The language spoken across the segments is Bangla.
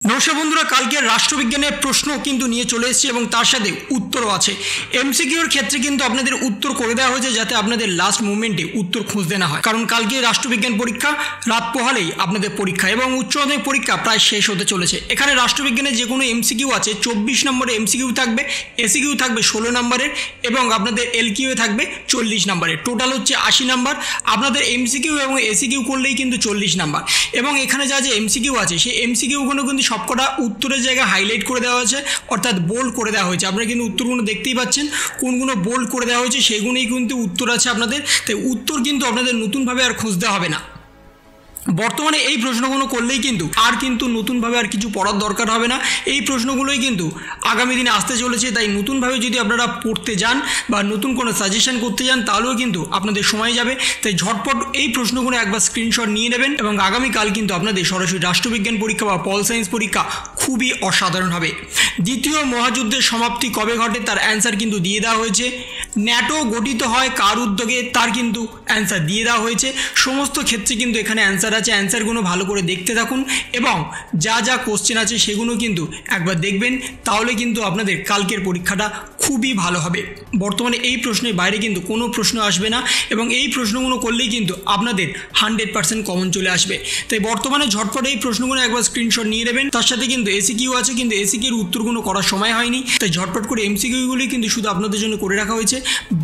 নমস্কার বন্ধুরা, কালকে রাষ্ট্রবিজ্ঞানের প্রশ্ন কিন্তু নিয়ে চলে এসেছি এবং তার সাথে উত্তরও আছে। এমসিকিউর ক্ষেত্রে কিন্তু আপনাদের উত্তর করে দেওয়া হয়েছে যাতে আপনাদের লাস্ট মোমেন্টে উত্তর খুঁজতে না হয়, কারণ কালকে রাষ্ট্রবিজ্ঞান পরীক্ষা রাত পোহালেই আপনাদের পরীক্ষা এবং উচ্চ মাধ্যমিক পরীক্ষা প্রায় শেষ হতে চলেছে। এখানে রাষ্ট্রবিজ্ঞানের যে কোনো এমসিকিউ আছে 24 নম্বরের এমসিকিউ থাকবে, এসিকিউ থাকবে 16 নম্বরের এবং আপনাদের এলকিউ থাকবে 40 নম্বরের। টোটাল হচ্ছে 80 নাম্বার। আপনাদের এমসিকিউ এবং এসিকিউ করলেই কিন্তু 40 নাম্বার। এবং এখানে যা যে এমসিকিউ আছে সেই এমসিকিউগুলো কিন্তু সবকটা উত্তরের জায়গায় হাইলাইট করে দেওয়া হয়েছে, অর্থাৎ বোল্ড করে দেওয়া হয়েছে। আপনারা কিন্তু উত্তরগুলো দেখতেই পাচ্ছেন কোনগুলো বোল্ড করে দেওয়া হয়েছে, সেগুলোই কিন্তু উত্তর আছে আপনাদের। তাই উত্তর কিন্তু আপনাদের নতুনভাবে আর খুঁজতে হবে না। বর্তমানে এই প্রশ্নগুলো করলেই কিন্তু নতুনভাবে আর কিছু পড়ার দরকার হবে না। এই প্রশ্নগুলোই কিন্তু আগামী দিনে আসতে চলেছে। তাই নতুনভাবে যদি আপনারা পড়তে যান বা নতুন কোনো সাজেশন করতে যান তাহলেও কিন্তু আপনাদের সময় যাবে। তাই ঝটপট এই প্রশ্নগুলো একবার স্ক্রিনশট নিয়ে নেবেন এবং আগামীকাল কিন্তু আপনাদের সরাসরি রাষ্ট্রবিজ্ঞান পরীক্ষা বা পল সায়েন্স পরীক্ষা খুবই অসাধারণ হবে। দ্বিতীয় মহাযুদ্ধের সমাপ্তি কবে ঘটে তার অ্যান্সার কিন্তু দিয়ে দেওয়া হয়েছে। ন্যাটো গঠিত হয় কার উদ্যোগে তার কিন্তু অ্যান্সার দিয়ে দেওয়া হয়েছে। সমস্ত ক্ষেত্রে কিন্তু এখানে অ্যান্সার আছে। অ্যান্সারগুলো ভালো করে দেখতে থাকুন এবং যা যা কোশ্চেন আছে সেগুলো কিন্তু একবার দেখবেন, তাহলে কিন্তু আপনাদের কালকের পরীক্ষাটা খুবই ভালো হবে। বর্তমানে এই প্রশ্নের বাইরে কিন্তু কোনো প্রশ্ন আসবে না এবং এই প্রশ্নগুলো করলেই কিন্তু আপনাদের 100% কমন চলে আসবে। তাই বর্তমানে ঝটপট এই প্রশ্নগুলো একবার স্ক্রিনশট নিয়ে নেবেন। তার সাথে কিন্তু এসিকিউ আছে, কিন্তু এসিকিউর উত্তরগুলো করার সময় হয়নি, তাই ঝটপট করে এমসিকিউগুলি কিন্তু শুধু আপনাদের জন্য করে রাখা হয়েছে।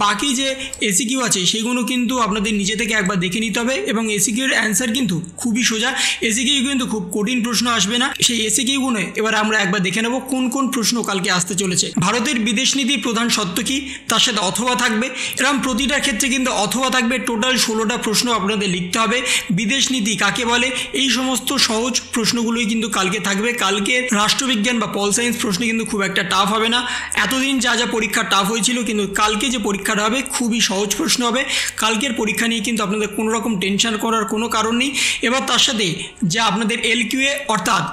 বাকি যে এসিকিউ আছে সেগুলো কিন্তু আপনাদের নিজে থেকে একবার দেখে নিতে হবে এবং এসিকিউর অ্যান্সার কিন্তু খুবই সোজা। এসিকিউ কিন্তু খুব কঠিন প্রশ্ন আসবে না। সেই এসিকিউগুলো এবার আমরা একবার দেখে নেব কোন কোন প্রশ্ন কালকে আসতে চলেছে। ভারতের বিদেশ নীতির প্রধান সত্য কি, তার সাথে অথবা থাকবে। এরকম প্রতিটা ক্ষেত্রে কিন্তু অথবা থাকবে। টোটাল 16টা প্রশ্ন আপনাদের লিখতে হবে। বিদেশ নীতি কাকে বলে, এই সমস্ত সহজ প্রশ্নগুলোই কিন্তু কালকে থাকবে। কালকে রাষ্ট্রবিজ্ঞান বা পল সায়েন্স প্রশ্ন কিন্তু খুব একটা টাফ হবে না। এতদিন যা যা পরীক্ষা টাফ হয়েছিল, কিন্তু কালকে যে পরীক্ষাটা হবে খুবই সহজ প্রশ্ন হবে। কালকের পরীক্ষা নিয়ে কিন্তু আপনাদের কোনো রকম টেনশন করার কোনো কারণ নেই। এবার তার সাথে যা আপনাদের এলকিউএ অর্থাৎ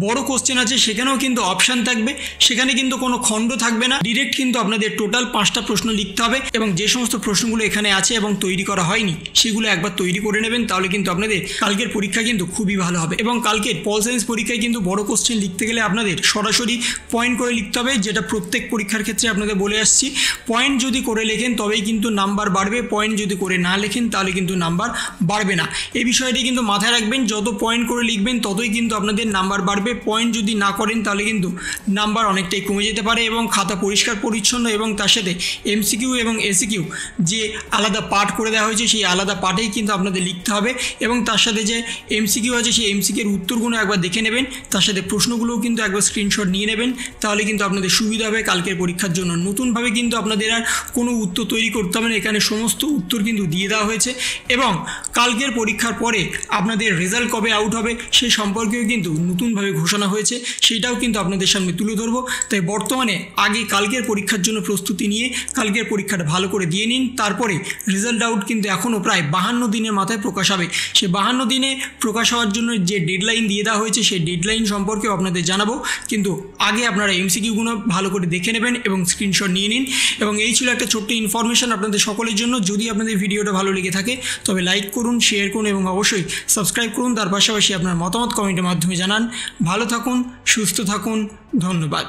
বড় কোশ্চেন আছে সেখানেও কিন্তু অপশান থাকবে, সেখানে কিন্তু কোনো খণ্ড থাকবে না। ডিরেক্ট কিন্তু আপনাদের টোটাল 5টা প্রশ্ন লিখতে হবে এবং যে সমস্ত প্রশ্নগুলো এখানে আছে এবং তৈরি করা হয়নি সেগুলো একবার তৈরি করে নেবেন, তাহলে কিন্তু আপনাদের কালকের পরীক্ষা কিন্তু খুবই ভালো হবে। এবং কালকের পল সায়েন্স পরীক্ষায় কিন্তু বড় কোশ্চেন লিখতে গেলে আপনাদের সরাসরি পয়েন্ট করে লিখতে হবে, যেটা প্রত্যেক পরীক্ষার ক্ষেত্রে আপনাদের বলে আসছি। পয়েন্ট যদি করে লেখেন তবেই কিন্তু নাম্বার বাড়বে, পয়েন্ট যদি করে না লেখেন তাহলে কিন্তু নাম্বার বাড়বে না। এই বিষয়টি কিন্তু মাথায় রাখবেন। যত পয়েন্ট করে লিখবেন ততই কিন্তু আপনাদের নাম্বার বাড়বে। পয়েন্ট যদি না করেন তাহলে কিন্তু নাম্বার অনেকটাই কমে যেতে পারে। এবং খাতা পরিষ্কার পরিচ্ছন্ন এবং তার সাথে এমসিকিউ এবং এসিকিউ যে আলাদা পার্ট করে দেওয়া হয়েছে সেই আলাদা পার্টেই কিন্তু আপনাদের লিখতে হবে এবং তার সাথে যে এমসিকিউ আছে সেই এমসিকিউর উত্তরগুলো একবার দেখে নেবেন, তার সাথে প্রশ্নগুলোও কিন্তু একবার স্ক্রিনশট নিয়ে নেবেন, তাহলে কিন্তু আপনাদের সুবিধা হবে কালকের পরীক্ষার জন্য। নতুনভাবে কিন্তু আপনাদের আর কোনো উত্তর তৈরি করতে হবে না, এখানে সমস্ত উত্তর কিন্তু দিয়ে দেওয়া হয়েছে। এবং কালকের পরীক্ষার পরে আপনাদের রেজাল্ট কবে আউট হবে সেই সম্পর্কেও কিন্তু নতুনভাবে ঘোষণা হয়েছে, সেটাও কিন্তু আপনাদের সামনে তুলে ধরবো। তাই বর্তমানে আগে কালকের পরীক্ষার জন্য প্রস্তুতি নিয়ে কালকের পরীক্ষাটা ভালো করে দিয়ে নিন, তারপরে রেজাল্ট আউট কিন্তু এখনও প্রায় 52 দিনের মাথায় প্রকাশ হবে। সে 52 দিনে প্রকাশ হওয়ার জন্য যে ডেডলাইন দিয়ে দেওয়া হয়েছে সেই ডেডলাইন সম্পর্কেও আপনাদের জানাবো, কিন্তু আগে আপনারা এমসিকিউগুলো ভালো করে দেখে নেবেন এবং স্ক্রিনশট নিয়ে নিন। এবং এই ছিল একটা ছোট্ট ইনফরমেশন আপনাদের সকলের জন্য। যদি আপনাদের ভিডিওটা ভালো লেগে থাকে তবে লাইক করুন, শেয়ার করুন এবং অবশ্যই সাবস্ক্রাইব করুন। তার পাশাপাশি আপনার মতামত কমেন্টের মাধ্যমে জানান। ভালো থাকুন, সুস্থ থাকুন, ধন্যবাদ।